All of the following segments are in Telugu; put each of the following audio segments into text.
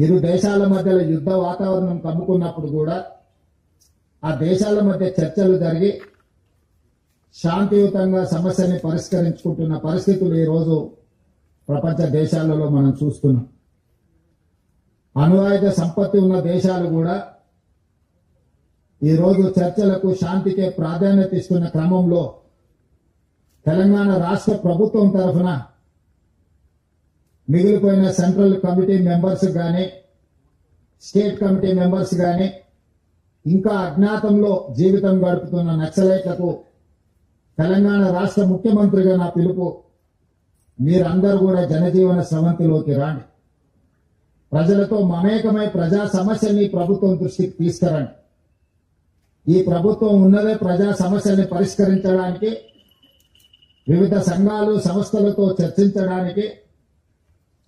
ఇరు దేశాల మధ్యలో యుద్ధ వాతావరణం కమ్ముకున్నప్పుడు కూడా ఆ దేశాల మధ్య చర్చలు జరిగి శాంతియుతంగా సమస్యని పరిష్కరించుకుంటున్న పరిస్థితులు ఈరోజు ప్రపంచ దేశాలలో మనం చూస్తున్నాం. అణుఆయుధ సంపత్తి ఉన్న దేశాలు కూడా ఈరోజు చర్చలకు శాంతికే ప్రాధాన్యత ఇస్తున్న క్రమంలో తెలంగాణ రాష్ట్ర ప్రభుత్వం తరఫున మిగిలిపోయిన సెంట్రల్ కమిటీ మెంబర్స్ కానీ స్టేట్ కమిటీ మెంబర్స్ కానీ ఇంకా అజ్ఞాతంలో జీవితం గడుపుతున్న నక్సలైట్లకు తెలంగాణ రాష్ట్ర ముఖ్యమంత్రిగా నా పిలుపు, మీరందరూ కూడా జనజీవన స్రవంతిలోకి రాండి. ప్రజలతో మమేకమై ప్రజా సమస్యల్ని ప్రభుత్వం దృష్టికి తీసుకురండి. ఈ ప్రభుత్వం ఉన్నదే ప్రజా సమస్యల్ని పరిష్కరించడానికి, వివిధ సంఘాలు సంస్థలతో చర్చించడానికి,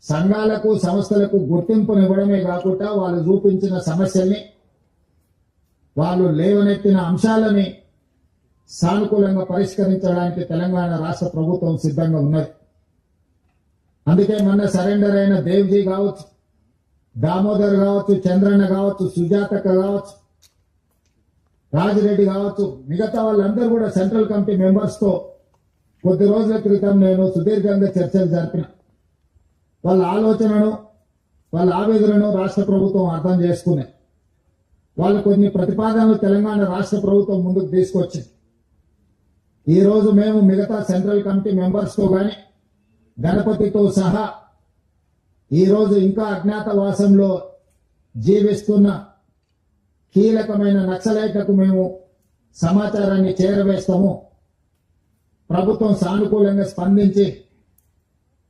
సంఘాలకు సంస్థలకు గుర్తింపునివ్వడమే కాకుండా వాళ్ళు చూపించిన సమస్యల్ని, వాళ్ళు లేవనెత్తిన అంశాలని సానుకూలంగా పరిష్కరించడానికి తెలంగాణ రాష్ట్ర ప్రభుత్వం సిద్ధంగా ఉన్నది. అందుకే మొన్న సరెండర్ అయిన దేవ్జీ కావచ్చు, దామోదర్ కావచ్చు, చంద్రన్న కావచ్చు, సుజాతక్క కావచ్చు, రాజిరెడ్డి కావచ్చు, మిగతా వాళ్ళందరూ కూడా సెంట్రల్ కమిటీ మెంబర్స్ తో కొద్ది రోజుల క్రితం నేను సుదీర్ఘంగా చర్చలు జరిపిన. వాళ్ళ ఆలోచనను, వాళ్ళ ఆవేదనను రాష్ట్ర ప్రభుత్వం అర్థం చేసుకునే వాళ్ళు కొన్ని ప్రతిపాదనలు తెలంగాణ రాష్ట్ర ప్రభుత్వం ముందుకు తీసుకొచ్చింది. ఈ రోజు మేము మిగతా సెంట్రల్ కమిటీ మెంబర్స్ తో గాని గణపతితో సహా ఈ రోజు ఇంకా అజ్ఞాతవాసంలో జీవిస్తున్న కీలకమైన నక్సలైట్లకు మేము సమాచారాన్ని చేరవేస్తాము. ప్రభుత్వం సానుకూలంగా స్పందించి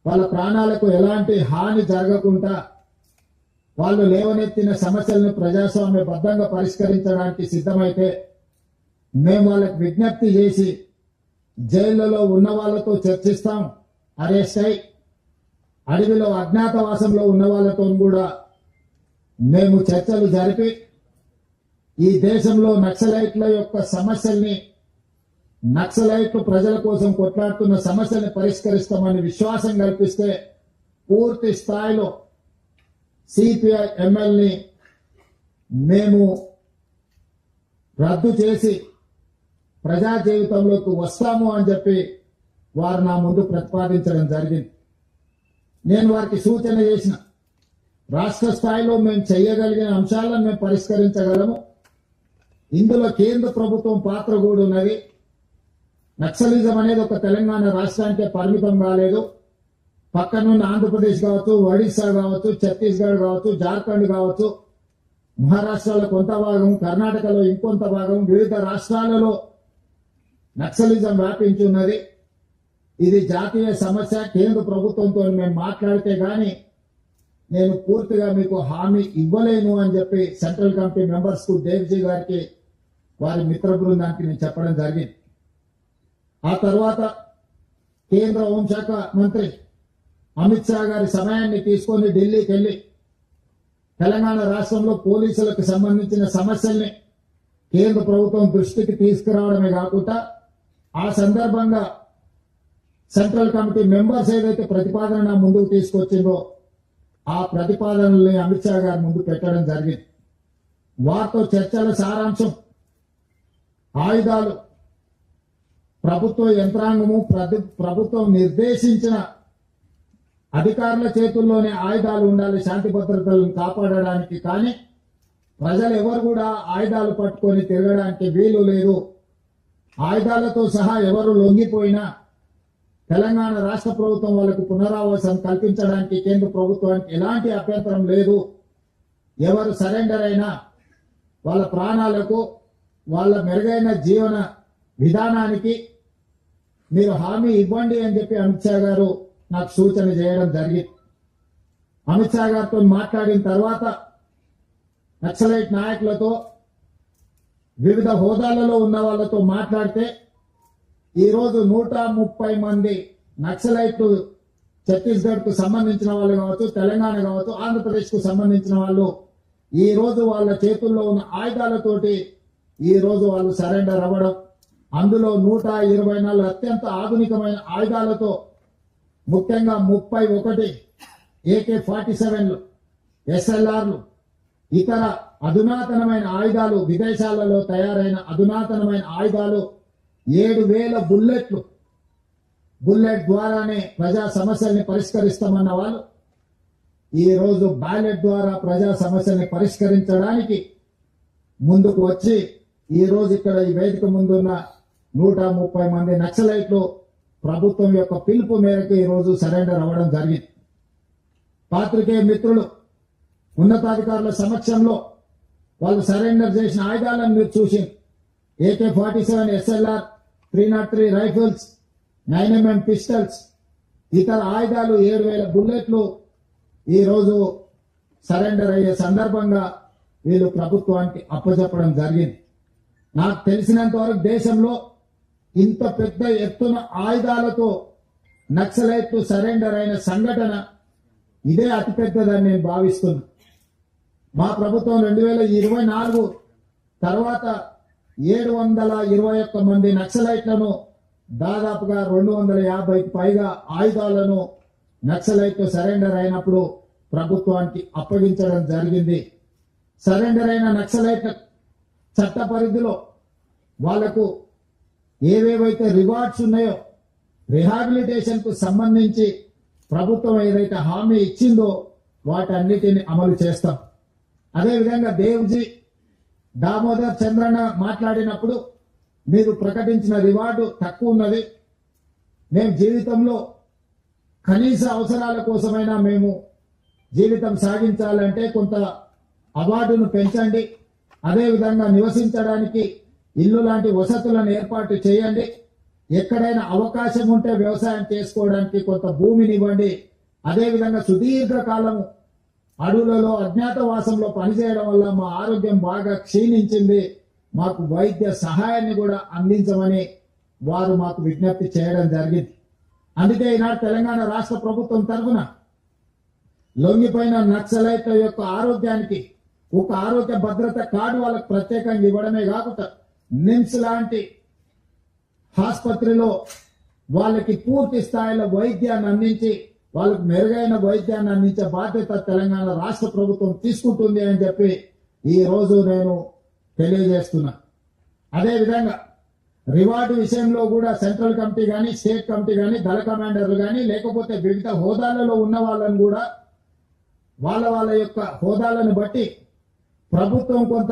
వాళ్ళ ప్రాణాలకు ఎలాంటి హాని జరగకుండా వాళ్ళు లేవనెత్తిన సమస్యలను ప్రజాస్వామ్యబద్ధంగా పరిష్కరించడానికి సిద్ధమైతే మేము వాళ్ళకి విజ్ఞప్తి చేసి జైళ్లలో ఉన్న వాళ్ళతో చర్చిస్తాం. అరెస్ట్ అయి అడవిలో అజ్ఞాతవాసంలో ఉన్న వాళ్ళతో కూడా మేము చర్చలు జరిపి ఈ దేశంలో నక్సలైట్ల యొక్క సమస్యల్ని, నక్సలైట్లు ప్రజల కోసం కొట్లాడుతున్న సమస్యల్ని పరిష్కరిస్తామని విశ్వాసం కల్పిస్తే పూర్తి స్థాయిలో సిపిఐ ఎమ్మెల్ని మేము రద్దు చేసి ప్రజా జీవితంలోకి వస్తాము అని చెప్పి వారు నా ముందు ప్రతిపాదించడం జరిగింది. నేను వారికి సూచన చేసిన, రాష్ట్ర స్థాయిలో మేము చేయగలిగిన అంశాలను మేము పరిష్కరించగలము. ఇందులో కేంద్ర ప్రభుత్వం పాత్ర కూడా ఉన్నది. నక్సలిజం అనేది ఒక తెలంగాణ రాష్ట్రానికే పరిమితం కాలేదు. పక్కనున్న ఆంధ్రప్రదేశ్ కావచ్చు, ఒడిశా కావచ్చు, ఛత్తీస్గఢ్ కావచ్చు, జార్ఖండ్ కావచ్చు, మహారాష్ట్రలో కొంత భాగం, కర్ణాటకలో ఇంకొంత భాగం, వివిధ రాష్ట్రాలలో నక్సలిజం వ్యాపించి ఉన్నది. ఇది జాతీయ సమస్య. కేంద్ర ప్రభుత్వంతో మేము మాట్లాడితే గాని నేను పూర్తిగా మీకు హామీ ఇవ్వలేను అని చెప్పి సెంట్రల్ కమిటీ మెంబర్స్ కు దేవ్జీ గారికి వారి మిత్ర బృందానికి నేను చెప్పడం జరిగింది. ఆ తర్వాత కేంద్ర హోంశాఖ మంత్రి అమిత్ షా గారి సమయాన్ని తీసుకొని ఢిల్లీకి వెళ్లి తెలంగాణ రాష్ట్రంలో పోలీసులకు సంబంధించిన సమస్యల్ని కేంద్ర ప్రభుత్వం దృష్టికి తీసుకురావడమే కాకుండా ఆ సందర్భంగా సెంట్రల్ కమిటీ మెంబర్స్ ఏదైతే ప్రతిపాదన ముందుకు తీసుకొచ్చిందో ఆ ప్రతిపాదనల్ని అమిత్ షా గారి ముందు పెట్టడం జరిగింది. వారితో చర్చల సారాంశం ఆయుధాలు, ప్రభుత్వ యంత్రాంగము, ప్రభుత్వం నిర్దేశించిన అధికారుల చేతుల్లోనే ఆయుధాలు ఉండాలి శాంతి భద్రతలను కాపాడడానికి. కానీ ప్రజలు ఎవరు కూడా ఆయుధాలు పట్టుకొని తిరగడానికి వీలు లేదు. ఆయుధాలతో సహా ఎవరు లొంగిపోయినా తెలంగాణ రాష్ట్ర ప్రభుత్వం వాళ్ళకు పునరావాసం కల్పించడానికి కేంద్ర ప్రభుత్వానికి ఎలాంటి అభ్యంతరం లేదు. ఎవరు సరెండర్ అయినా వాళ్ళ ప్రాణాలకు, వాళ్ళ మెరుగైన జీవన విధానానికి మీరు హామీ ఇవ్వండి అని చెప్పి అమిత్ షా గారు నాకు సూచన చేయడం జరిగింది. అమిత్ షా గారితో మాట్లాడిన తర్వాత నక్సలైట్ నాయకులతో, వివిధ హోదాలలో ఉన్న వాళ్ళతో మాట్లాడితే ఈరోజు 130 మంది నక్సలైట్లు ఛత్తీస్గఢ్ కు సంబంధించిన వాళ్ళు కావచ్చు, తెలంగాణ కావచ్చు, ఆంధ్రప్రదేశ్ కు సంబంధించిన వాళ్ళు ఈ రోజు వాళ్ళ చేతుల్లో ఉన్న ఆయుధాలతోటి ఈ రోజు వాళ్ళు సరెండర్ అవ్వడం, అందులో 124 అత్యంత ఆధునికమైన ఆయుధాలతో, ముఖ్యంగా 31 AK-47లు ఎస్ఎల్ఆర్లు, ఇతర అధునాతనమైన ఆయుధాలు, విదేశాలలో తయారైన అధునాతనమైన ఆయుధాలు, 7,000 బుల్లెట్లు, బుల్లెట్ ద్వారానే ప్రజా సమస్యల్ని పరిష్కరిస్తామన్న వాళ్ళు ఈ రోజు బ్యాలెట్ ద్వారా ప్రజా సమస్యల్ని పరిష్కరించడానికి ముందుకు వచ్చి ఈ రోజు ఇక్కడ ఈ వేదిక ముందున్న 130 మంది నక్సలైట్లు ప్రభుత్వం యొక్క పిలుపు మేరకు ఈ రోజు సరెండర్ అవ్వడం జరిగింది. పాత్రికేయ మిత్రులు, ఉన్నతాధికారుల సమక్షంలో వాళ్ళు సరెండర్ చేసిన ఆయుధాలను మీరు చూసి AK-47 SLR, 303 rifles, 9mm pistols, ఇతర ఆయుధాలు, 7,000 బుల్లెట్లు ఈ రోజు సరెండర్ అయ్యే సందర్భంగా వీళ్ళు ప్రభుత్వానికి అప్పచెప్పడం జరిగింది. నాకు తెలిసినంత వరకు దేశంలో ఇంత పెద్ద ఎత్తున ఆయుధాలతో నక్సలైట్లు సరెండర్ అయిన సంఘటన ఇదే అతిపెద్దదని నేను భావిస్తున్నా. మా ప్రభుత్వం 2024 తర్వాత 721 మంది నక్సలైట్లను, దాదాపుగా 250కి పైగా ఆయుధాలను నక్సలైట్లు సరెండర్ అయినప్పుడు ప్రభుత్వానికి అప్పగించడం జరిగింది. సరెండర్ అయిన నక్సలైట్ల చట్ట పరిధిలో వాళ్లకు ఏవేవైతే రివార్డ్స్ ఉన్నాయో, రిహాబిలిటేషన్ కు సంబంధించి ప్రభుత్వం ఏదైతే హామీ ఇచ్చిందో వాటన్నిటిని అమలు చేస్తాం. అదేవిధంగా దేవ్జీ దామోదర్ చంద్రన్న మాట్లాడినప్పుడు మీరు ప్రకటించిన రివార్డు తక్కువ ఉన్నది, మేము జీవితంలో కనీస అవసరాల కోసమైనా మేము జీవితం సాగించాలంటే కొంత అవార్డును పెంచండి, అదేవిధంగా నివసించడానికి ఇల్లు లాంటి వసతులను ఏర్పాటు చేయండి, ఎక్కడైనా అవకాశం ఉంటే వ్యవసాయం చేసుకోవడానికి కొంత భూమిని ఇవ్వండి, అదేవిధంగా సుదీర్ఘకాలము అడవులలో అజ్ఞాతవాసంలో పనిచేయడం వల్ల మా ఆరోగ్యం బాగా క్షీణించింది, మాకు వైద్య సహాయాన్ని కూడా అందించమని వారు మాకు విజ్ఞప్తి చేయడం జరిగింది. అందుకే ఈనాడు తెలంగాణ రాష్ట్ర ప్రభుత్వం తరఫున లొంగిపోయిన నక్సలైట్ల యొక్క ఆరోగ్యానికి ఒక ఆరోగ్య భద్రత కార్డు వాళ్ళకు ప్రత్యేకంగా ఇవ్వడమే కాకుండా నిమ్స్ లాంటి ఆసుపత్రిలో వాళ్ళకి పూర్తి స్థాయిలో వైద్యాన్ని అందించి వాళ్ళకు మెరుగైన వైద్యాన్ని అందించే బాధ్యత తెలంగాణ రాష్ట్ర ప్రభుత్వం తీసుకుంటుంది అని చెప్పి ఈ రోజు నేను తెలియజేస్తున్నా. అదేవిధంగా రివార్డు విషయంలో కూడా సెంట్రల్ కమిటీ కానీ, స్టేట్ కమిటీ కానీ, దళ కమాండర్లు కానీ, లేకపోతే వివిధ హోదాలలో ఉన్న వాళ్ళని కూడా వాళ్ళ యొక్క హోదాలను బట్టి ప్రభుత్వం కొంత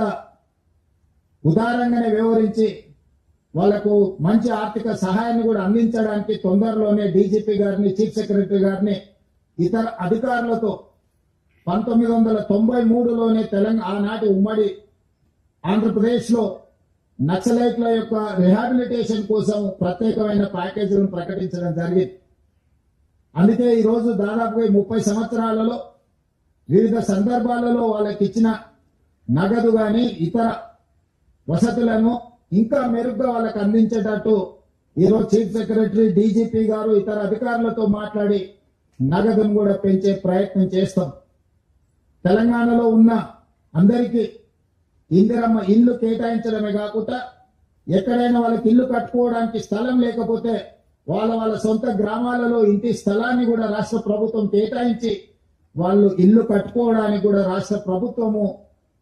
ఉదారంగానే వ్యవహరించి వాళ్లకు మంచి ఆర్థిక సహాయాన్ని కూడా అందించడానికి తొందరలోనే డీజీపీ గారిని, చీఫ్ సెక్రటరీ గారిని, ఇతర అధికారులతో 1993లోనే ఆనాటి ఉమ్మడి ఆంధ్రప్రదేశ్ లో నక్సలైట్ల యొక్క రిహాబిలిటేషన్ కోసం ప్రత్యేకమైన ప్యాకేజీలను ప్రకటించడం జరిగింది. అందుకే ఈ రోజు దాదాపుగా 30 సంవత్సరాలలో వివిధ సందర్భాలలో వాళ్ళకి ఇచ్చిన నగదు గాని ఇతర వసతులను ఇంకా మెరుగ్గా వాళ్ళకి అందించేటట్టు ఈరోజు చీఫ్ సెక్రటరీ, డీజీపీ గారు ఇతర అధికారులతో మాట్లాడి నగదును కూడా పెంచే ప్రయత్నం చేస్తాం. తెలంగాణలో ఉన్న అందరికీ ఇందిరమ్మ ఇల్లు కేటాయించడమే కాకుండా ఎక్కడైనా వాళ్ళకి ఇల్లు కట్టుకోవడానికి స్థలం లేకపోతే వాళ్ళ సొంత గ్రామాలలో ఇంటి స్థలాన్ని కూడా రాష్ట్ర ప్రభుత్వం కేటాయించి వాళ్ళు ఇల్లు కట్టుకోవడానికి కూడా రాష్ట్ర ప్రభుత్వము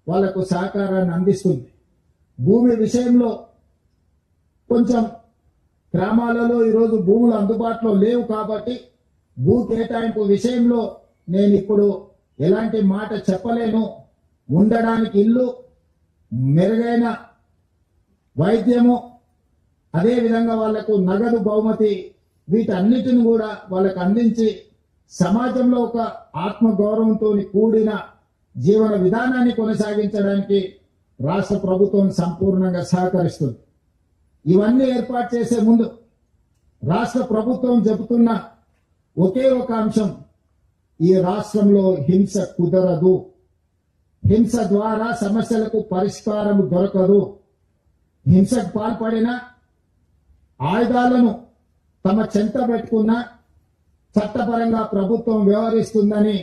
వాళ్లకు సహకారాన్ని అందిస్తుంది. భూమి విషయంలో కొంచెం గ్రామాలలో ఈరోజు భూములు అందుబాటులో లేవు కాబట్టి భూ కేటాయింపు విషయంలో నేను ఇప్పుడు ఎలాంటి మాట చెప్పలేను. ఉండడానికి ఇల్లు, మెరుగైన వైద్యము, అదేవిధంగా వాళ్లకు నగదు బహుమతి, వీటన్నిటిని కూడా వాళ్ళకు అందించి సమాజంలో ఒక ఆత్మగౌరవంతో కూడిన జీవన విధానాన్ని కొనసాగించడానికి రాష్ట్ర ప్రభుత్వం సంపూర్ణంగా సహకరిస్తుంది. ఇవన్నీ ఏర్పాటు చేసే ముందు రాష్ట్ర ప్రభుత్వం చెబుతున్న ఒకే ఒక అంశం, ఈ రాష్ట్రంలో హింస కుదరదు, హింస ద్వారా సమస్యలకు పరిష్కారం దొరకదు. హింసకు పాల్పడిన, ఆయుధాలను తమ చెంత పెట్టుకున్న చట్టపరంగా ప్రభుత్వం వ్యవహరిస్తుందని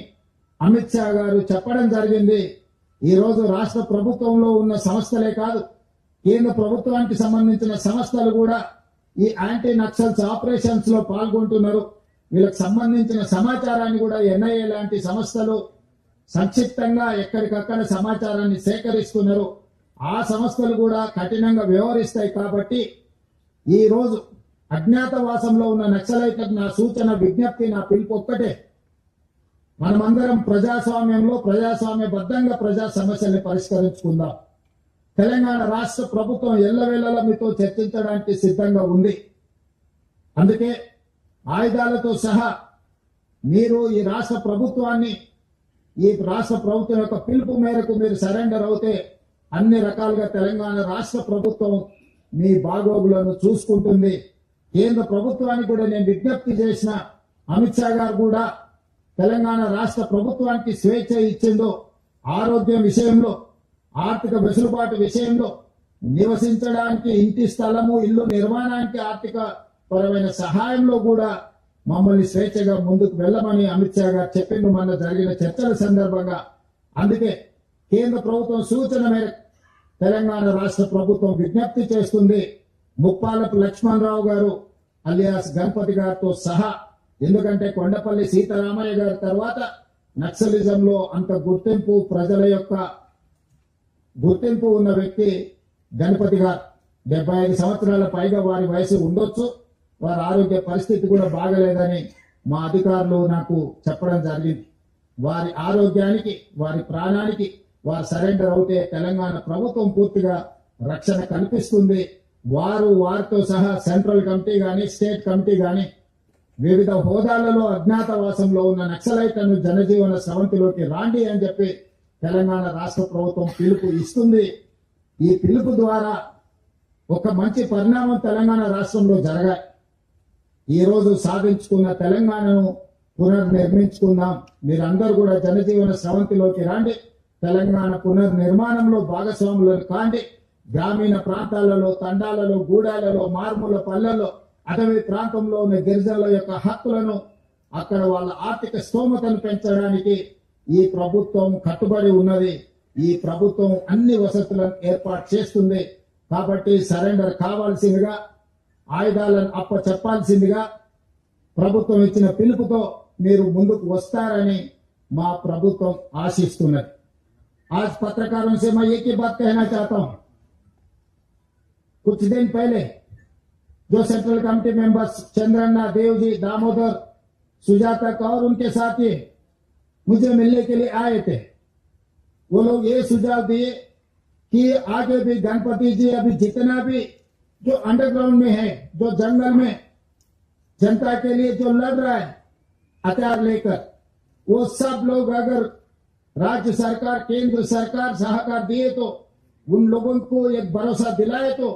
అమిత్ షా గారు చెప్పడం జరిగింది. ఈ రోజు రాష్ట్ర ప్రభుత్వంలో ఉన్న సంస్థలే కాదు, కేంద్ర ప్రభుత్వానికి సంబంధించిన సంస్థలు కూడా ఈ యాంటీ నక్సల్స్ ఆపరేషన్స్ లో పాల్గొంటున్నారు. వీళ్ళకి సంబంధించిన సమాచారాన్ని కూడా ఎన్ఐఏ లాంటి సంస్థలు సంక్షిప్తంగా ఎక్కడికక్కడ సమాచారాన్ని సేకరిస్తున్నారు. ఆ సంస్థలు కూడా కఠినంగా వ్యవహరిస్తాయి. కాబట్టి ఈ రోజు అజ్ఞాతవాసంలో ఉన్న నక్సలైట్లకు నా సూచన, విజ్ఞప్తి, నా పిలుపు ఒక్కటే. మనమందరం ప్రజాస్వామ్యంలో ప్రజాస్వామ్యబద్ధంగా ప్రజా సమస్యల్ని పరిష్కరించుకుందాం. తెలంగాణ రాష్ట్ర ప్రభుత్వం ఎల్లవేళలా మీతో చర్చించడానికి సిద్ధంగా ఉంది. అందుకే ఆయుధాలతో సహా మీరు ఈ రాష్ట్ర ప్రభుత్వం యొక్క పిలుపు మేరకు మీరు సరెండర్ అవుతే అన్ని రకాలుగా తెలంగాణ రాష్ట్ర ప్రభుత్వం మీ బాగోగులను చూసుకుంటుంది. కేంద్ర ప్రభుత్వానికి కూడా నేను విజ్ఞప్తి చేసిన, అమిత్ షా గారు కూడా తెలంగాణ రాష్ట్ర ప్రభుత్వానికి స్వేచ్ఛ ఇచ్చిందో, ఆరోగ్యం విషయంలో, ఆర్థిక వెసులుబాటు విషయంలో, నివసించడానికి ఇంటి స్థలము, ఇల్లు నిర్మాణానికి ఆర్థిక పరమైన సహాయంలో కూడా మమ్మల్ని స్వేచ్ఛగా ముందుకు వెళ్ళమని అమిత్ షా గారు చెప్పిండు మొన్న జరిగిన చర్చల సందర్భంగా. అందుకే కేంద్ర ప్రభుత్వం సూచన మేరకు తెలంగాణ రాష్ట్ర ప్రభుత్వం విజ్ఞప్తి చేస్తుంది. ముప్పాలపు లక్ష్మణరావు గారు అలియాస్ గణపతి గారితో సహా, ఎందుకంటే కొండపల్లి సీతారామయ్య గారి తర్వాత నక్సలిజంలో అంత గుర్తింపు, ప్రజల యొక్క గుర్తింపు ఉన్న వ్యక్తి గణపతి గారు. 75 సంవత్సరాల పైగా వారి వయసు ఉండొచ్చు. వారి ఆరోగ్య పరిస్థితి కూడా బాగలేదని మా అధికారులు నాకు చెప్పడం జరిగింది. వారి ఆరోగ్యానికి, వారి ప్రాణానికి వారు సరెండర్ అవుతే తెలంగాణ ప్రభుత్వం పూర్తిగా రక్షణ కల్పిస్తుంది. వారితో సహా సెంట్రల్ కమిటీ గాని, స్టేట్ కమిటీ గాని వివిధ హోదాలలో అజ్ఞాతవాసంలో ఉన్న నక్సలైట్లను జనజీవన స్రవంతిలోకి రాండి అని చెప్పి తెలంగాణ రాష్ట్ర ప్రభుత్వం పిలుపు ఇస్తుంది. ఈ పిలుపు ద్వారా ఒక మంచి పరిణామం తెలంగాణ రాష్ట్రంలో జరగాలి. ఈ రోజు సాధించుకున్న తెలంగాణను పునర్నిర్మించుకుందాం. మీరందరూ కూడా జనజీవన స్రవంతిలోకి రాండి. తెలంగాణ పునర్నిర్మాణంలో భాగస్వాములను కాండి. గ్రామీణ ప్రాంతాలలో, తండాలలో, గూడాలలో, మారుమూల పల్లెల్లో, అటవీ ప్రాంతంలో ఉన్న గిరిజనుల యొక్క హక్కులను, అక్కడ వాళ్ళ ఆర్థిక స్తోమతను పెంచడానికి ఈ ప్రభుత్వం కట్టుబడి ఉన్నది. ఈ ప్రభుత్వం అన్ని వసతులను ఏర్పాటు చేస్తుంది. కాబట్టి సరెండర్ కావాల్సిందిగా, ఆయుధాలను చెప్పాల్సిందిగా ప్రభుత్వం ఇచ్చిన పిలుపుతో మీరు ముందుకు వస్తారని మా ప్రభుత్వం ఆశిస్తున్నది. आज पत्रकारों से मैं एक ही बात कहना चाहता हूं. कुछ दिन पहले जो central committee members Chandranna, Devji, Damodar, Sujata Kaur उनके साथी मुझे मिलने के लिए आए थे. वो लोग ये सुझाव दिए कि आगे भी गणपति जी अभी जितना भी जो अंडरग्राउंड में है, जो जंगल में जनता के लिए जो लड़ रहा है हथियार लेकर, वो सब लोग अगर राज्य सरकार, केंद्र सरकार सहकार दिए तो, उन लोगों को एक भरोसा दिलाए तो